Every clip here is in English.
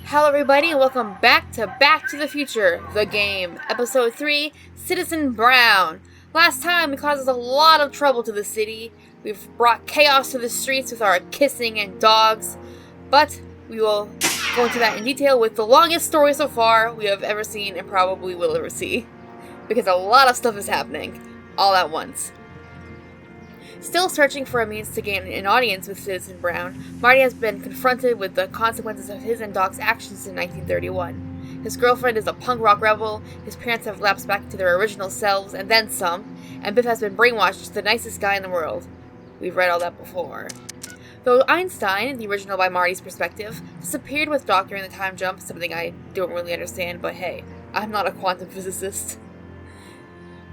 Hello everybody and welcome back to the Future, the game, Episode 3, Citizen Brown. Last time we caused us a lot of trouble to the city. We've brought chaos to the streets with our kissing and dogs, but we will go into that in detail with the longest story so far we have ever seen and probably will ever see. Because a lot of stuff is happening, all at once. Still searching for a means to gain an audience with Citizen Brown, Marty has been confronted with the consequences of his and Doc's actions in 1931. His girlfriend is a punk rock rebel, his parents have lapsed back to their original selves and then some, and Biff has been brainwashed as the nicest guy in the world. We've read all that before. Though Einstein, the original by Marty's perspective, disappeared with Doc during the time jump, something I don't really understand, but hey, I'm not a quantum physicist.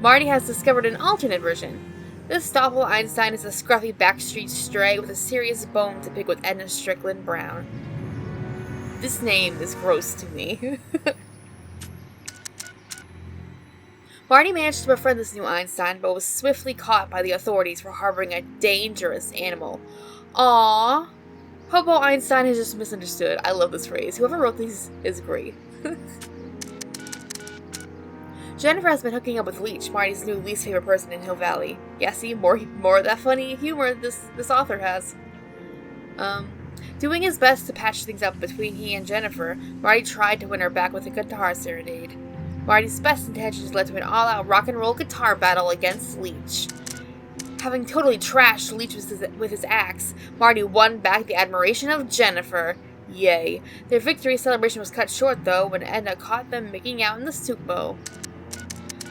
Marty has discovered an alternate version. This Stoffel Einstein is a scruffy backstreet stray with a serious bone to pick with Edna Strickland Brown. This name is gross to me. Marty managed to befriend this new Einstein, but was swiftly caught by the authorities for harboring a dangerous animal. Aww. Hobo Einstein is just misunderstood. I love this phrase. Whoever wrote these is great. Jennifer has been hooking up with Leech, Marty's new least favorite person in Hill Valley. Yeah, see, more of that funny humor this author has. Doing his best to patch things up between he and Jennifer, Marty tried to win her back with a guitar serenade. Marty's best intentions led to an all-out rock and roll guitar battle against Leech. Having totally trashed Leech with his axe, Marty won back the admiration of Jennifer. Yay. Their victory celebration was cut short, though, when Edna caught them making out in the soup bowl.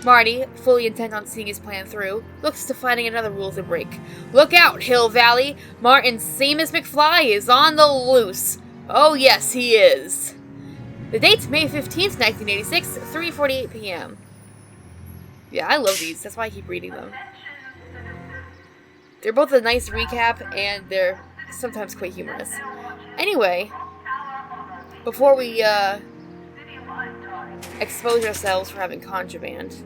Marty, fully intent on seeing his plan through, looks to finding another rule to break. Look out, Hill Valley! Martin Seamus McFly is on the loose! Oh yes, he is! The date's May 15th, 1986, 3:48 p.m. Yeah, I love these, that's why I keep reading them. They're both a nice recap, and they're sometimes quite humorous. Anyway, before we, expose ourselves for having contraband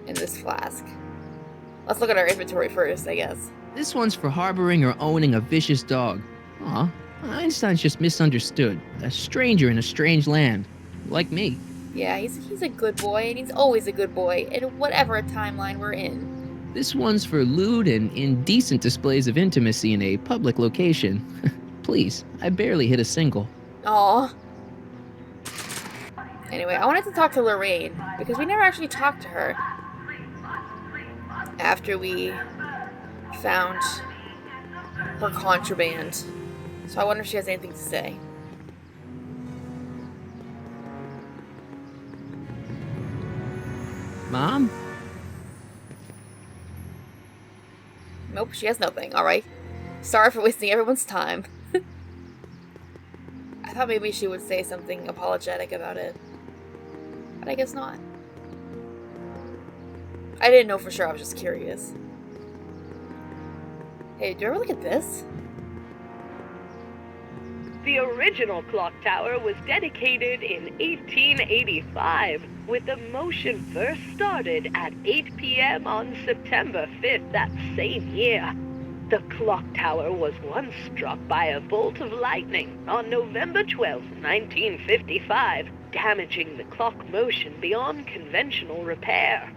in this flask, let's look at our inventory first, I guess. This one's for harboring or owning a vicious dog. Aw, Einstein's just misunderstood. A stranger in a strange land. Like me. Yeah, he's a good boy, and he's always a good boy, in whatever timeline we're in. This one's for lewd and indecent displays of intimacy in a public location. Please, I barely hit a single. Aww. Anyway, I wanted to talk to Lorraine, because we never actually talked to her after we found her contraband. So I wonder if she has anything to say. Mom? Nope, she has nothing. Alright. Sorry for wasting everyone's time. I thought maybe she would say something apologetic about it. But I guess not. I didn't know for sure, I was just curious. Hey, do you ever look at this? The original clock tower was dedicated in 1885, with the motion first started at 8 p.m. on September 5th that same year. The clock tower was once struck by a bolt of lightning on November 12, 1955, damaging the clock motion beyond conventional repair.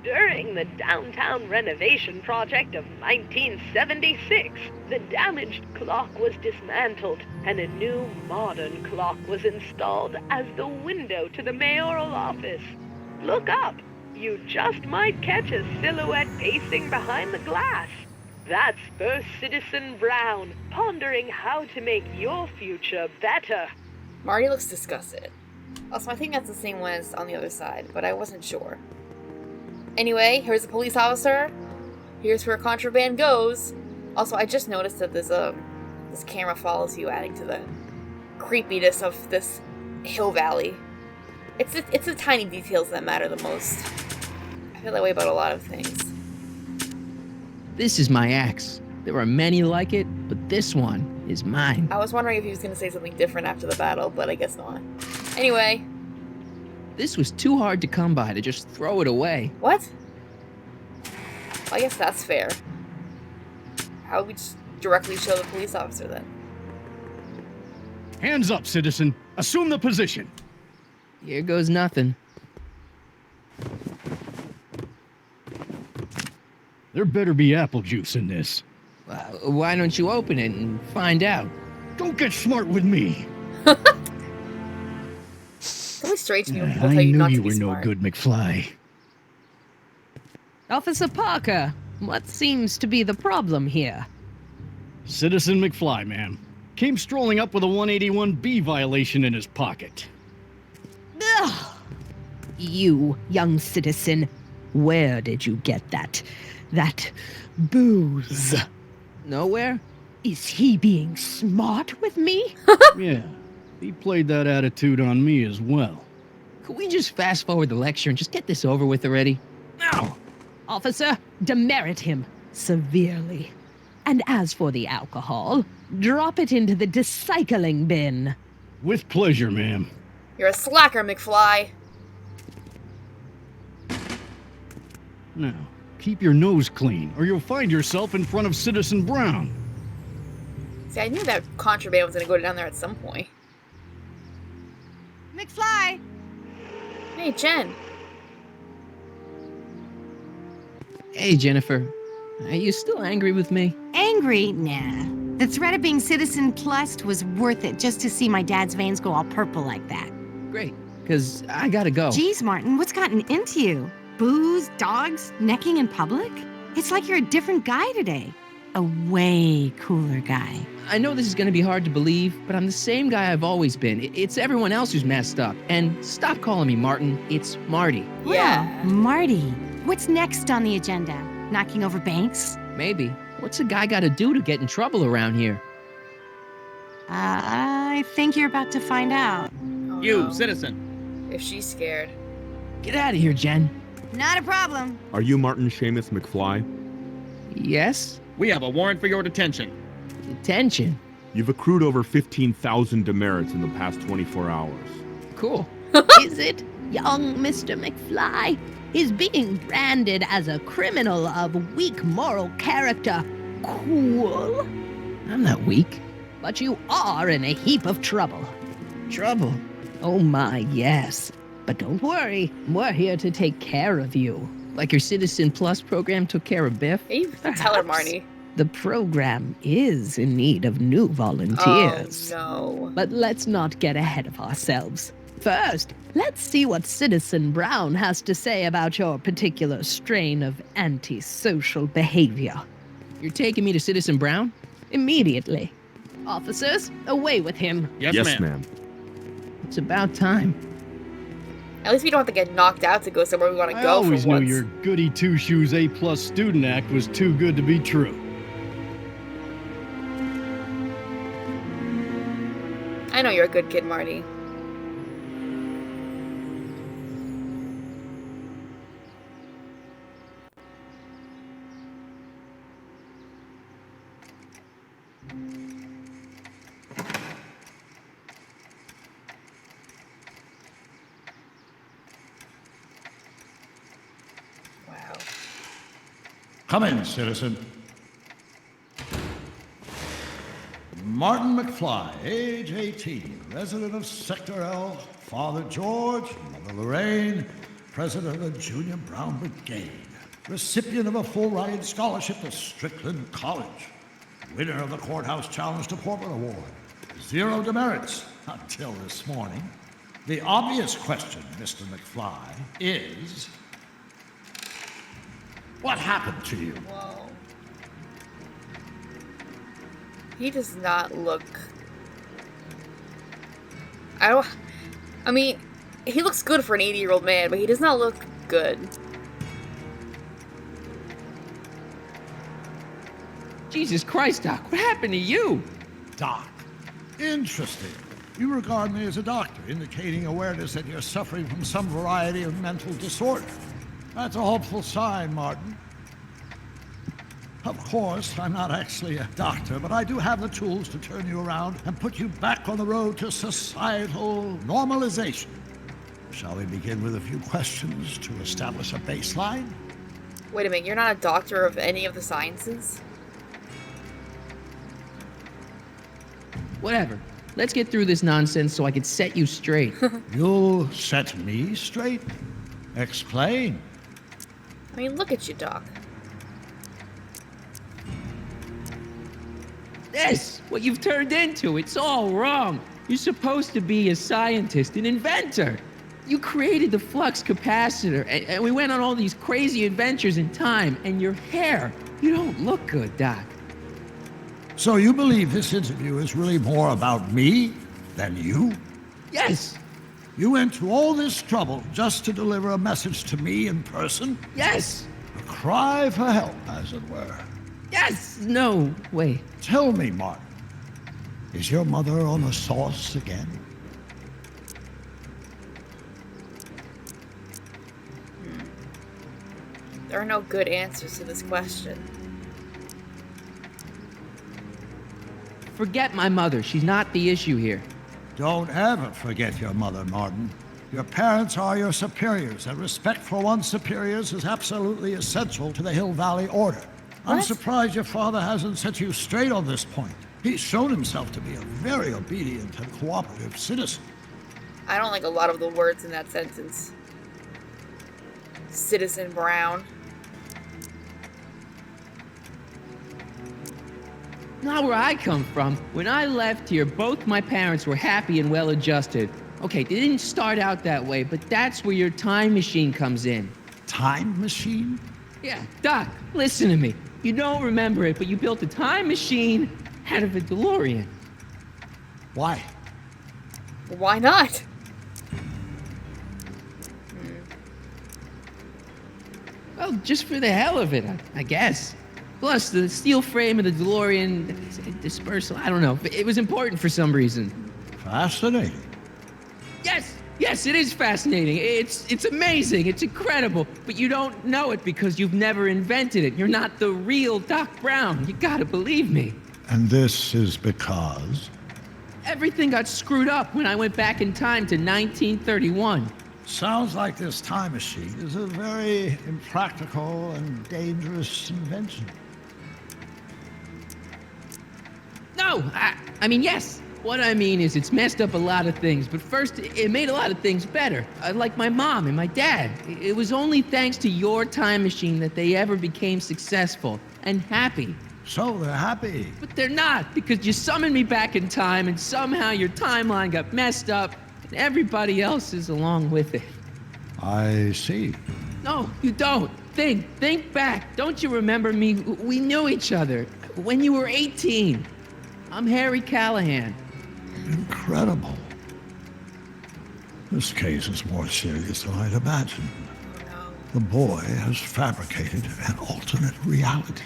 During the downtown renovation project of 1976, the damaged clock was dismantled and a new modern clock was installed as the window to the mayoral office. Look up! You just might catch a silhouette pacing behind the glass. That's First Citizen Brown, pondering how to make your future better. Marty looks disgusted. Also, I think that's the same one as on the other side, but I wasn't sure. Anyway, here's a police officer. Here's where contraband goes. Also, I just noticed that this camera follows you, adding to the creepiness of this Hill Valley. It's the tiny details that matter the most. I feel that way about a lot of things. This is my axe. There are many like it, but this one is mine. I was wondering if he was going to say something different after the battle, but I guess not. Anyway. This was too hard to come by to just throw it away. What? Well, I guess that's fair. How would we just directly show the police officer then? Hands up, citizen. Assume the position. Here goes nothing. There better be apple juice in this. Why don't you open it and find out? Don't get smart with me. It's always strange to me when people I tell you knew not you to be were no smart. good, McFly. Officer Parker, what seems to be the problem here? Citizen McFly, ma'am. Came strolling up with a 181B violation in his pocket. Ugh. You, young citizen, where did you get that booze? Nowhere? Is he being smart with me? Yeah, he played that attitude on me as well. Could we just fast forward the lecture and just get this over with already? No! Officer, demerit him severely. And as for the alcohol, drop it into the recycling bin. With pleasure, ma'am. You're a slacker, McFly. Now, keep your nose clean, or you'll find yourself in front of Citizen Brown. See, I knew that contraband was going to go down there at some point. McFly! Hey, Jen. Hey, Jennifer. Are you still angry with me? Angry? Nah. The threat of being Citizen Plus was worth it just to see my dad's veins go all purple like that. Great, because I gotta go. Geez, Martin, what's gotten into you? Booze, dogs, necking in public? It's like you're a different guy today. A way cooler guy. I know this is gonna be hard to believe, but I'm the same guy I've always been. It's everyone else who's messed up. And stop calling me Martin. It's Marty. Yeah. Well, Marty, what's next on the agenda? Knocking over banks? Maybe. What's a guy gotta do to get in trouble around here? I think you're about to find out. Oh, You, no. citizen. If she's scared. Get out of here, Jen. Not a problem. Are you Martin Seamus McFly? Yes? We have a warrant for your detention. Detention. You've accrued over 15,000 demerits in the past 24 hours. Cool. Is it, young Mr. McFly? Is being branded as a criminal of weak moral character cool? I'm not weak. But you are in a heap of trouble. Trouble. Oh my, yes. But don't worry, we're here to take care of you. Like your Citizen Plus program took care of Biff? Hey, you can tell her, Perhaps. Marty. The program is in need of new volunteers. Oh, no. But let's not get ahead of ourselves. First, let's see what Citizen Brown has to say about your particular strain of antisocial behavior. You're taking me to Citizen Brown? Immediately. Officers, away with him. Yes, ma'am. It's about time. At least we don't have to get knocked out to go somewhere we want to I go always for knew once. your goody two-shoes A-plus student act was too good to be true. I know you're a good kid, Marty. Wow. Come in, citizen. Martin McFly, age 18, resident of Sector L, Father George, Mother Lorraine, president of the Junior Brown Brigade, recipient of a full-ride scholarship to Strickland College, winner of the Courthouse Challenge to Portland Award, 0 demerits until this morning. The obvious question, Mr. McFly, is... what happened to you? Whoa. He does not look... I mean, he looks good for an 80-year-old man, but he does not look good. Jesus Christ, Doc, what happened to you? Doc. Interesting. You regard me as a doctor, indicating awareness that you're suffering from some variety of mental disorder. That's a hopeful sign, Martin. Of course, I'm not actually a doctor, but I do have the tools to turn you around and put you back on the road to societal normalization. Shall we begin with a few questions to establish a baseline? Wait a minute, you're not a doctor of any of the sciences? Whatever. let's get through this nonsense so I can set you straight. You'll set me straight? Explain. I mean, look at you, Doc. This, what you've turned into, it's all wrong. You're supposed to be a scientist, an inventor. You created the flux capacitor, and we went on all these crazy adventures in time, and your hair, you don't look good, Doc. So you believe this interview is really more about me than you? Yes, You went to all this trouble just to deliver a message to me in person? yes, A cry for help, as it were. yes, no, wait. Tell me, Martin, is your mother on the sauce again? There are no good answers to this question. Forget my mother, she's not the issue here. Don't ever forget your mother, Martin. Your parents are your superiors, and respect for one's superiors is absolutely essential to the Hill Valley Order. I'm What? surprised your father hasn't set you straight on this point. He's shown himself to be a very obedient and cooperative citizen. I don't like a lot of the words in that sentence. Citizen Brown. Not where I come from. When I left here, both my parents were happy and well adjusted. Okay, they didn't start out that way, but that's where your time machine comes in. Time machine? Yeah, Doc, listen to me. You don't remember it, but you built a time machine out of a DeLorean. Why? Why not? Well, just for the hell of it, I guess. Plus, the steel frame of the DeLorean, dispersal, I don't know. It was important for some reason. Fascinating. Yes, it is fascinating. It's amazing. It's incredible. But you don't know it because you've never invented it. You're not the real Doc Brown. You gotta believe me. And this is because? Everything got screwed up when I went back in time to 1931. Sounds like this time machine is a very impractical and dangerous invention. No, I mean, yes. What I mean is it's messed up a lot of things, but first, it made a lot of things better. Like my mom and my dad. It was only thanks to your time machine that they ever became successful and happy. So they're happy. But they're not, because you summoned me back in time, and somehow your timeline got messed up, and everybody else is along with it. I see. No, you don't. Think back. Don't you remember me? We knew each other when you were 18. I'm Harry Callahan. Incredible. This case is more serious than I'd imagined. No. The boy has fabricated an alternate reality.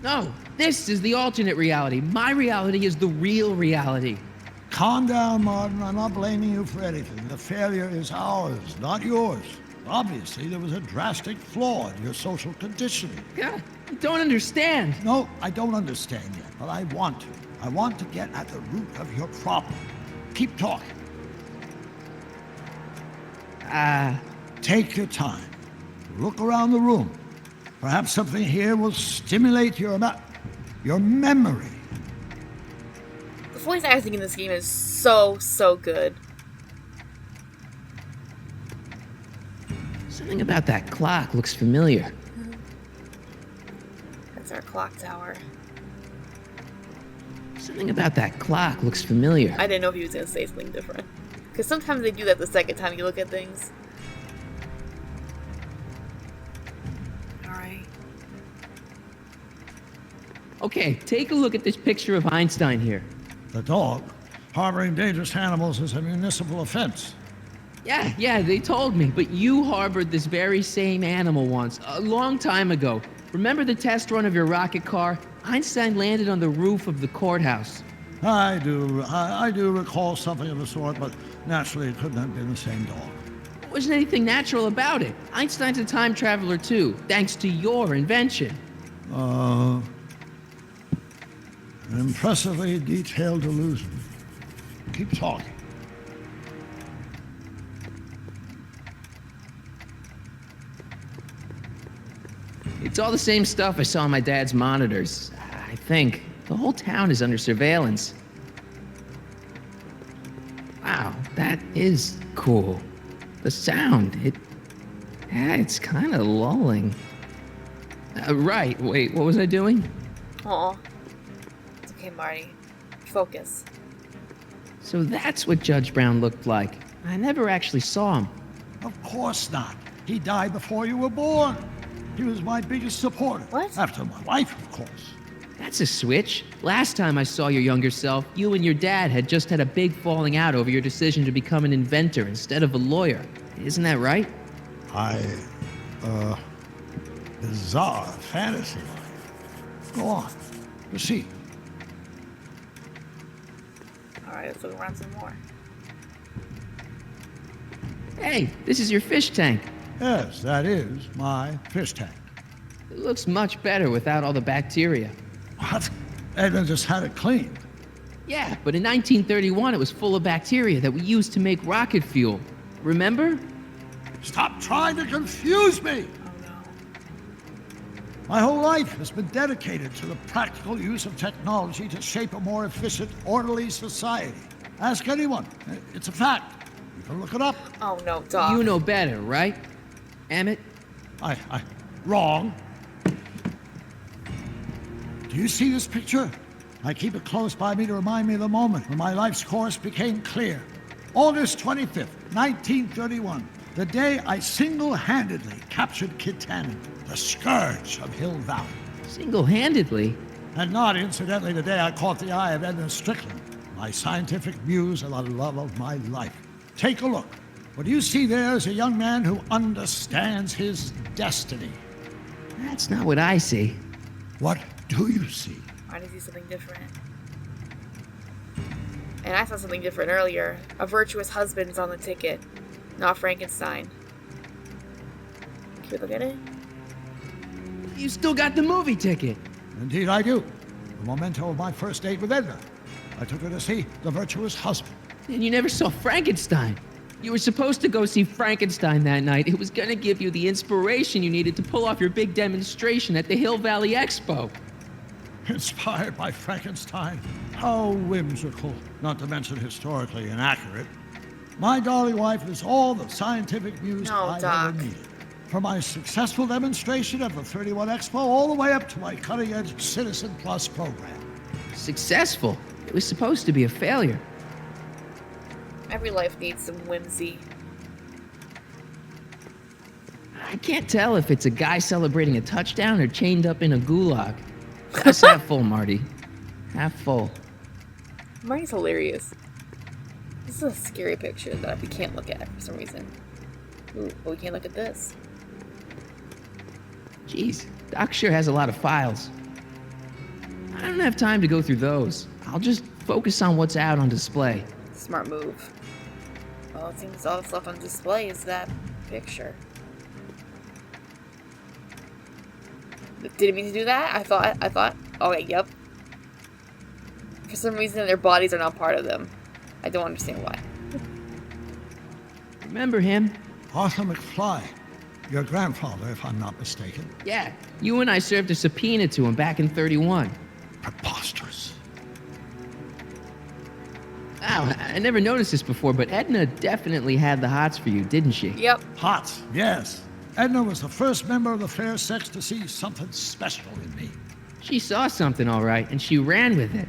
No, this is the alternate reality. My reality is the real reality. Calm down, Martin. I'm not blaming you for anything. The failure is ours, not yours. Obviously, there was a drastic flaw in your social conditioning. Yeah, you don't understand. No, I don't understand yet, but I want to. I want to get at the root of your problem. Keep talking. Take your time. Look around the room. Perhaps something here will stimulate your memory. The voice acting in this game is so good. Something about that clock looks familiar. That's our clock tower. Something about that clock looks familiar. I didn't know if he was going to say something different. Because sometimes they do that the second time you look at things. Alright. Okay, take a look at this picture of Einstein here. The dog. Harboring dangerous animals is a municipal offense. Yeah, they told me, but you harbored this very same animal once, a long time ago. Remember the test run of your rocket car? Einstein landed on the roof of the courthouse. I do recall something of the sort, but naturally it couldn't have been the same dog. There wasn't anything natural about it. Einstein's a time traveler too, thanks to your invention. An impressively detailed illusion. Keep talking. It's all the same stuff I saw on my dad's monitors. I think. The whole town is under surveillance. Wow, that is cool. The sound, it's kind of lulling. Right, wait, what was I doing? Aw. It's okay, Marty. Focus. So that's what Judge Brown looked like. I never actually saw him. Of course not. He died before you were born. He was my biggest supporter. What? After my wife, of course. That's a switch. Last time I saw your younger self, you and your dad had just had a big falling out over your decision to become an inventor instead of a lawyer. Isn't that right? Bizarre fantasy life. Go on. Proceed. Alright, let's look around some more. Hey, this is your fish tank. Yes, that is my fish tank. It looks much better without all the bacteria. What? Edna just had it cleaned. Yeah, but in 1931 it was full of bacteria that we used to make rocket fuel. Remember? Stop trying to confuse me! Oh no. My whole life has been dedicated to the practical use of technology to shape a more efficient, orderly society. Ask anyone. It's a fact. You can look it up. Oh no, Doc. You know better, right? Emmett? Wrong. Do you see this picture? I keep it close by me to remind me of the moment when my life's course became clear. August 25th, 1931. The day I single-handedly captured Kit Tannen, the scourge of Hill Valley. Single-handedly? And not, incidentally, the day I caught the eye of Edna Strickland, my scientific muse and the love of my life. Take a look. What you see there is a young man who understands his destiny. That's not what I see. What do you see? I need to see something different. And I saw something different earlier. A virtuous husband is on the ticket, not Frankenstein. Can we look at it? You still got the movie ticket. Indeed I do. The memento of my first date with Edna. I took her to see The Virtuous Husband. And you never saw Frankenstein. You were supposed to go see Frankenstein that night. It was gonna give you the inspiration you needed to pull off your big demonstration at the Hill Valley Expo. Inspired by Frankenstein? How whimsical, not to mention historically inaccurate. My darling wife is all the scientific muse I Doc. ever needed. From my successful demonstration at the 31 Expo all the way up to my cutting-edge Citizen Plus program. Successful? It was supposed to be a failure. Every life needs some whimsy. I can't tell if it's a guy celebrating a touchdown or chained up in a gulag. Glass half full, Marty. Half full. Marty's hilarious. This is a scary picture that we can't look at for some reason. Ooh, but we can't look at this. Jeez, Doc sure has a lot of files. I don't have time to go through those. I'll just focus on what's out on display. Smart move. Well, it seems all that's left on display is that picture. Didn't mean to do that? I thought. Okay, yep. For some reason, their bodies are not part of them. I don't understand why. Remember him? Arthur McFly. Your grandfather, if I'm not mistaken. Yeah, you and I served a subpoena to him back in 31. Preposterous. Wow, I never noticed this before, but Edna definitely had the hots for you, didn't she? Yep. Hots, yes. Edna was the first member of the fair sex to see something special in me. She saw something, all right, and she ran with it.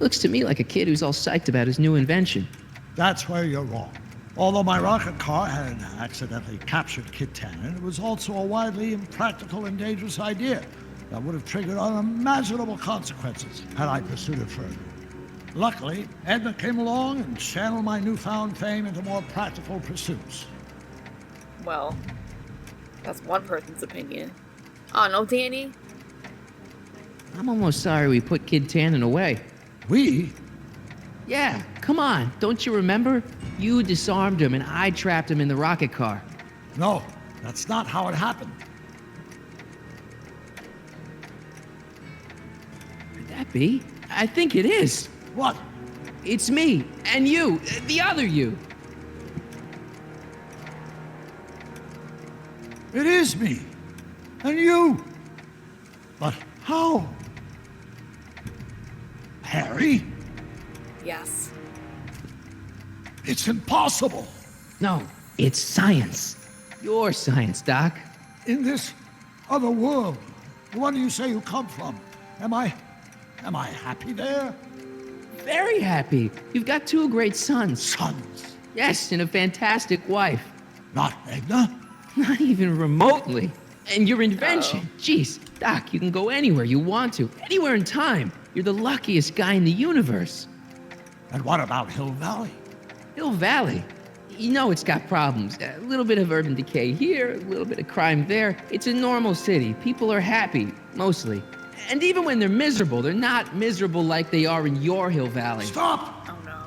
Looks to me like a kid who's all psyched about his new invention. That's where you're wrong. Although my rocket car had accidentally captured Kit Tannen, it was also a widely impractical and dangerous idea that would have triggered unimaginable consequences had I pursued it further. Luckily, Edna came along and channeled my newfound fame into more practical pursuits. Well, that's one person's opinion. Oh, no, Danny? I'm almost sorry we put Kid Tannen away. We? Yeah, come on, don't you remember? You disarmed him and I trapped him in the rocket car. No, that's not how it happened. Could that be? I think it is. What? It's me, and you, the other you. It is me. And you. But how? Harry? Yes. It's impossible. No, it's science. Your science, Doc. In this other world, the one you say you come from, am I happy there? Very happy. You've got 2 great sons. Sons? Yes, and a fantastic wife. Not Edna? Not even remotely. And your invention. Jeez, Doc, you can go anywhere you want to. Anywhere in time. You're the luckiest guy in the universe. And what about Hill Valley? Hill Valley. You know it's got problems. A little bit of urban decay here, a little bit of crime there. It's a normal city. People are happy, mostly. And even when they're miserable, they're not miserable like they are in your Hill Valley. Stop! Oh no.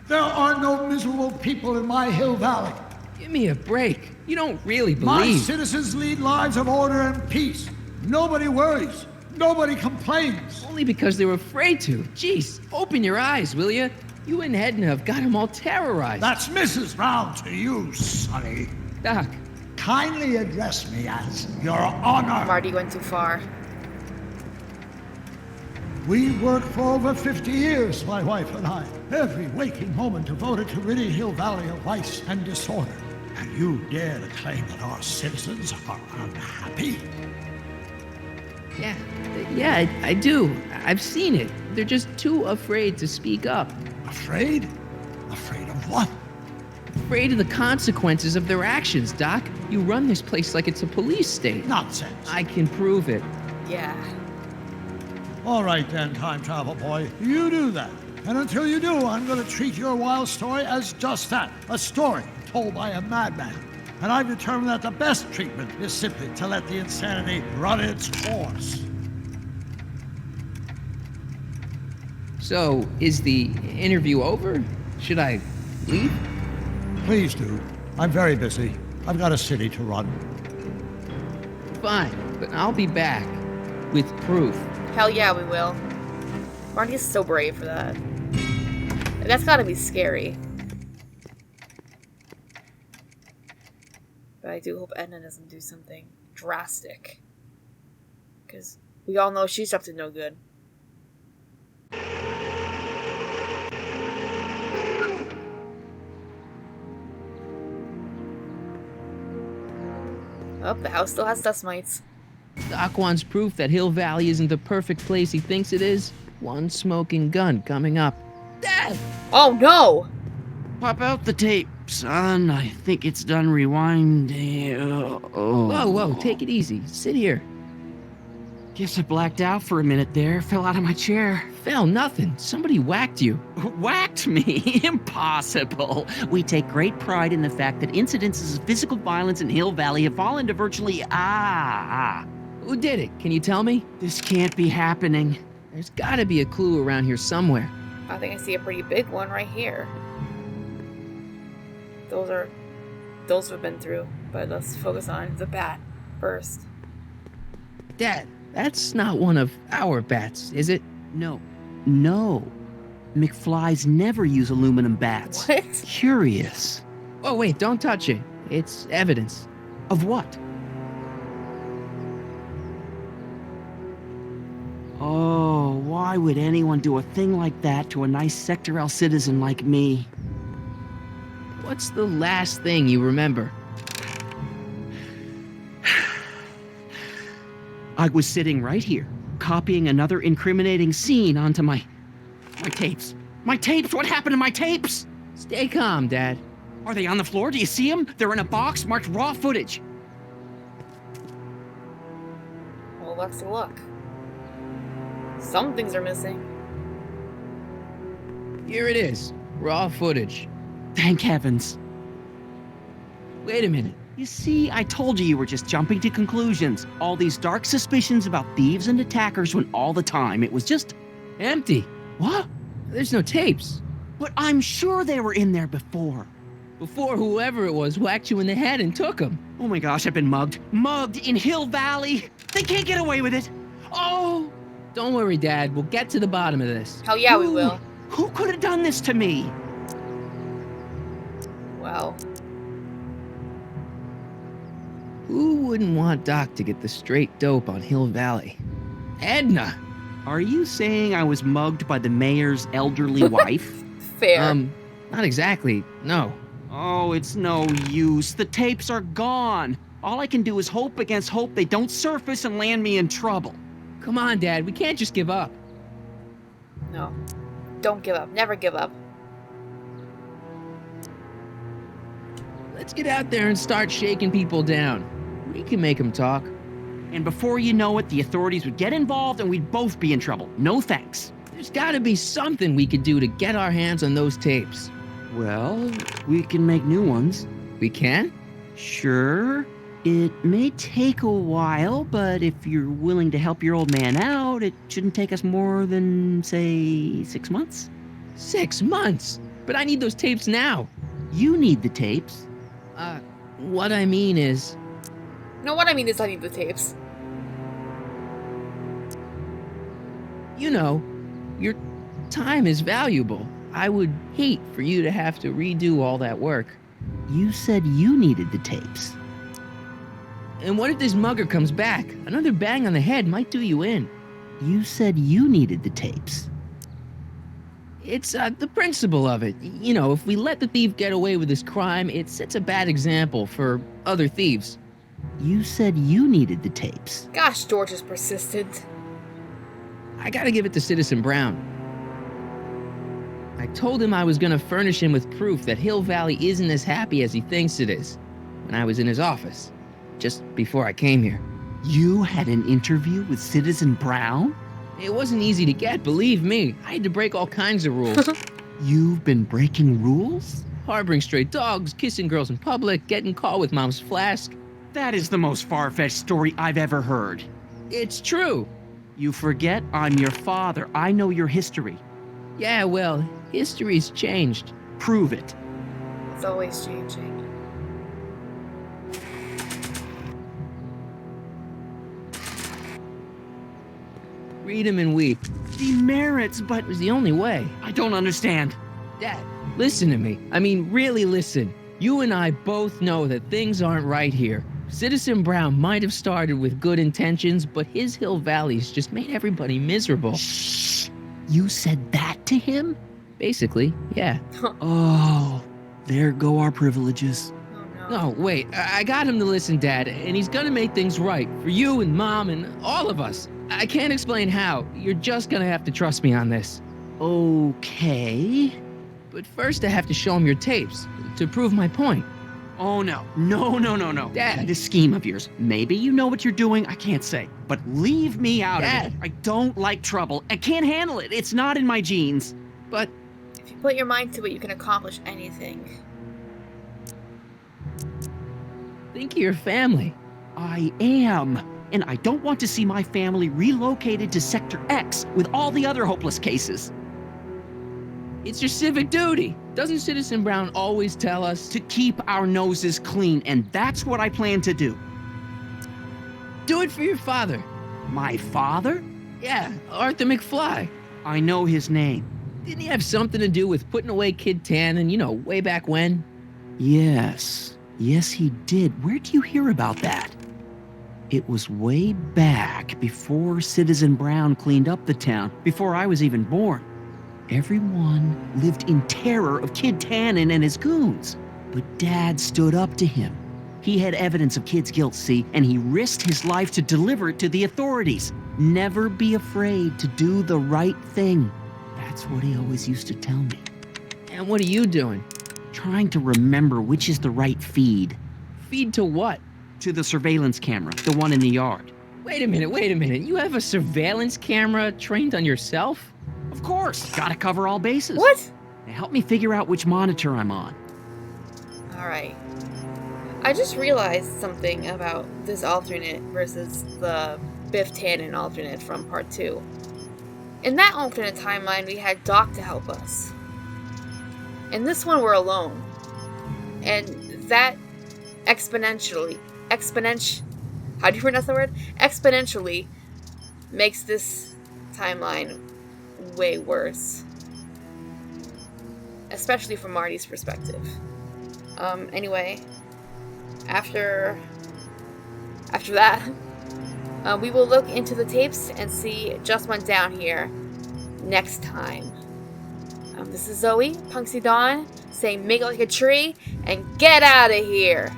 There are no miserable people in my Hill Valley. Give me a break. You don't really My believe. citizens lead lives of order and peace. Nobody worries. Nobody complains. Only because they were afraid to. Jeez, open your eyes, will you? You and Edna have got them all terrorized. That's Mrs. Brown to you, Sonny. Doc, Kindly address me as Your Honor. Marty went too far. We worked for over 50 years, my wife and I. Every waking moment devoted to ridding Hill Valley of vice and disorder. And you dare to claim that our citizens are unhappy? yeah, I do. I've seen it. They're just too afraid to speak up. Afraid? Afraid of what? Afraid of the consequences of their actions, Doc. You run this place like it's a police state. Nonsense. I can prove it. Yeah. All right then, time travel boy. You do that. And until you do, I'm going to treat your wild story as just that. A story told by a madman. And I've determined that the best treatment is simply to let the insanity run its course. So, is the interview over? Should I leave? Please do. I'm very busy. I've got a city to run. Fine, but I'll be back with proof. Hell yeah, we will. Marty's so brave for that. That's gotta be scary. But I do hope Edna doesn't do something drastic. Because we all know she's up to no good. Oh, the house still has dust mites. Doc wants proof that Hill Valley isn't the perfect place he thinks it is. One smoking gun coming up. Dad! Oh no! Pop out the tape, son. I think it's done rewinding. Whoa, take it easy. Sit here. Guess I blacked out for a minute there. Fell out of my chair. Fell nothing. Somebody whacked you. Whacked me? Impossible. We take great pride in the fact that incidences of physical violence in Hill Valley have fallen to virtually Who did it? Can you tell me? This can't be happening. There's gotta be a clue around here somewhere. I think I see a pretty big one right here. Those we've been through, but let's focus on the bat first. Dad, that's not one of our bats, is it? No. McFlys never use aluminum bats. What? Curious. Oh, wait, don't touch it. It's evidence. Of what? Oh, why would anyone do a thing like that to a nice Sector L citizen like me? What's the last thing you remember? I was sitting right here, copying another incriminating scene onto my tapes. My tapes! What happened to my tapes? Stay calm, Dad. Are they on the floor? Do you see them? They're in a box marked raw footage. Well, let's look. Some things are missing. Here it is. Raw footage. Thank heavens. Wait a minute. You see, I told you were just jumping to conclusions. All these dark suspicions about thieves and attackers when all the time it was just Empty. What? There's no tapes. But I'm sure they were in there before. Before whoever it was whacked you in the head and took them. Oh my gosh, I've been mugged. Mugged in Hill Valley. They can't get away with it. Oh! Don't worry, Dad. We'll get to the bottom of this. Hell yeah, we will. Who could have done this to me? Well, Who wouldn't want Doc to get the straight dope on Hill Valley? Edna. Are you saying I was mugged by the mayor's elderly wife? Fair. Not exactly, no. Oh, it's no use. The tapes are gone. All I can do is hope against hope they don't surface and land me in trouble. Come on, Dad, we can't just give up. No. Don't give up. Never give up. Let's get out there and start shaking people down. We can make them talk. And before you know it, the authorities would get involved and we'd both be in trouble. No thanks. There's gotta be something we could do to get our hands on those tapes. Well, we can make new ones. We can? Sure. It may take a while, but if you're willing to help your old man out, it shouldn't take us more than, say, 6 months. 6 months? But I need those tapes now. You need the tapes. What I mean is... No, what I mean is I need the tapes. You know, your time is valuable. I would hate for you to have to redo all that work. You said you needed the tapes. And what if this mugger comes back? Another bang on the head might do you in. You said you needed the tapes. It's the principle of it. You know, if we let the thief get away with his crime, it sets a bad example for other thieves. You said you needed the tapes. Gosh, George is persistent. I gotta give it to Citizen Brown. I told him I was gonna furnish him with proof that Hill Valley isn't as happy as he thinks it is when I was in his office, just before I came here. You had an interview with Citizen Brown? It wasn't easy to get, believe me. I had to break all kinds of rules. You've been breaking rules? Harboring stray dogs, kissing girls in public, getting caught with Mom's flask. That is the most far-fetched story I've ever heard. It's true. You forget I'm your father. I know your history. Yeah, well, history's changed. Prove it. It's always changing. Read him and weep. Demerits, but It was the only way. I don't understand. Dad, listen to me. I mean, really listen. You and I both know that things aren't right here. Citizen Brown might have started with good intentions, but his Hill Valley's just made everybody miserable. Shh! You said that to him? Basically, yeah. Oh, there go our privileges. Oh no. No, wait, I got him to listen, Dad, and he's gonna make things right for you and Mom and all of us. I can't explain how. You're just gonna have to trust me on this. Okay. But first I have to show him your tapes to prove my point. Oh, no. No. Dad. This scheme of yours. Maybe you know what you're doing, I can't say. But leave me out Dad. of it. I don't like trouble. I can't handle it. It's not in my genes. But If you put your mind to it, you can accomplish anything. think of your family. I am. And I don't want to see my family relocated to Sector X with all the other hopeless cases. It's your civic duty. Doesn't Citizen Brown always tell us To keep our noses clean, and that's what I plan to do. do it for your father? My father? Yeah, Arthur McFly. I know his name. Didn't he have something to do with putting away Kid Tannen, you know, way back when? Yes. Yes, he did. Where'd you hear about that? It was way back before Citizen Brown cleaned up the town, before I was even born. Everyone lived in terror of Kid Tannen and his goons. But Dad stood up to him. He had evidence of Kid's guilt, see, and he risked his life to deliver it to the authorities. Never be afraid to do the right thing. That's what he always used to tell me. And what are you doing? Trying to remember which is the right feed. Feed to what? To the surveillance camera, the one in the yard. Wait a minute. You have a surveillance camera trained on yourself? Of course, gotta cover all bases. What? Now help me figure out which monitor I'm on. Alright. I just realized something about this alternate versus the Biff Tannen alternate from part 2. In that alternate timeline, we had Doc to help us. In this one, we're alone. And that exponentially makes this timeline way worse. Especially from Marty's perspective. Anyway, after that, We will look into the tapes and see just went down here next time. This is Zoe, Punxsy Dawn, saying make it like a tree and get out of here.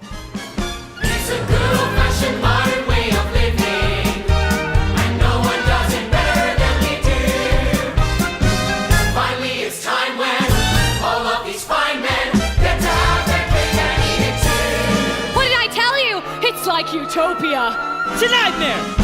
It's a good old-fashioned modern way of living, and no one does it better than we do. Finally, it's time when all of these fine men get to have their cake and eat it too. What did I tell you? It's like utopia. It's a nightmare.